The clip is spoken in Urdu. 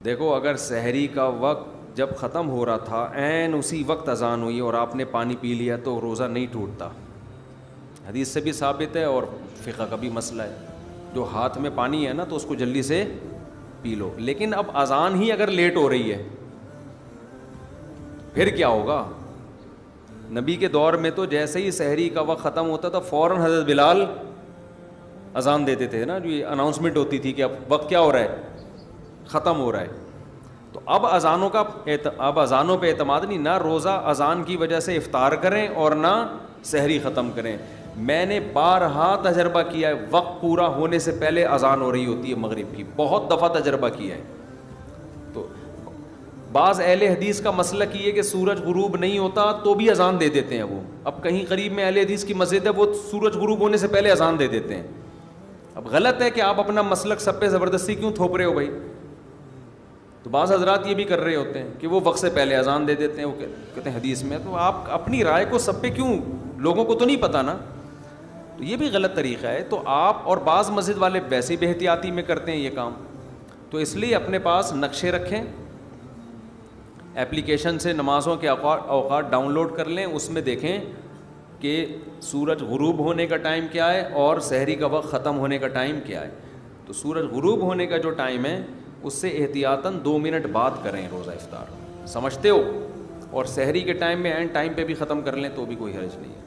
دیکھو اگر سحری کا وقت جب ختم ہو رہا تھا عین اسی وقت اذان ہوئی اور آپ نے پانی پی لیا تو روزہ نہیں ٹوٹتا. حدیث سے بھی ثابت ہے اور فقہ کا بھی مسئلہ ہے. جو ہاتھ میں پانی ہے نا تو اس کو جلدی سے پی لو. لیکن اب اذان ہی اگر لیٹ ہو رہی ہے پھر کیا ہوگا؟ نبی کے دور میں تو جیسے ہی سحری کا وقت ختم ہوتا تھا فوراً حضرت بلال اذان دیتے تھے نا. جو یہ اناؤنسمنٹ ہوتی تھی کہ اب وقت کیا ہو رہا ہے، ختم ہو رہا ہے. تو اب اذانوں پہ اعتماد نہیں، نہ روزہ اذان کی وجہ سے افطار کریں اور نہ سحری ختم کریں. میں نے بارہا تجربہ کیا ہے، وقت پورا ہونے سے پہلے اذان ہو رہی ہوتی ہے مغرب کی، بہت دفعہ تجربہ کیا ہے. تو بعض اہل حدیث کا مسلک یہ ہے کہ سورج غروب نہیں ہوتا تو بھی اذان دے دیتے ہیں. وہ اب کہیں قریب میں اہل حدیث کی مسجد ہے، وہ سورج غروب ہونے سے پہلے اذان دے دیتے ہیں. اب غلط ہے کہ آپ اپنا مسلک سب پہ زبردستی کیوں تھوپ رہے ہو بھائی؟ تو بعض حضرات یہ بھی کر رہے ہوتے ہیں کہ وہ وقت سے پہلے اذان دے دیتے ہیں. وہ کہتے ہیں حدیث میں، تو آپ اپنی رائے کو سب پہ کیوں، لوگوں کو تو نہیں پتہ نا. تو یہ بھی غلط طریقہ ہے. تو آپ اور بعض مسجد والے ویسے بے احتیاطی میں کرتے ہیں یہ کام. تو اس لیے اپنے پاس نقشے رکھیں، ایپلیکیشن سے نمازوں کے اوقات ڈاؤن لوڈ کر لیں، اس میں دیکھیں کہ سورج غروب ہونے کا ٹائم کیا ہے اور سحری کا وقت ختم ہونے کا ٹائم کیا ہے. تو سورج غروب ہونے کا جو ٹائم ہے اس سے احتیاطاً 2 منٹ بعد کریں روزہ افطار، سمجھتے ہو؟ اور سحری کے ٹائم میں اینڈ ٹائم پہ بھی ختم کر لیں تو بھی کوئی حرج نہیں ہے.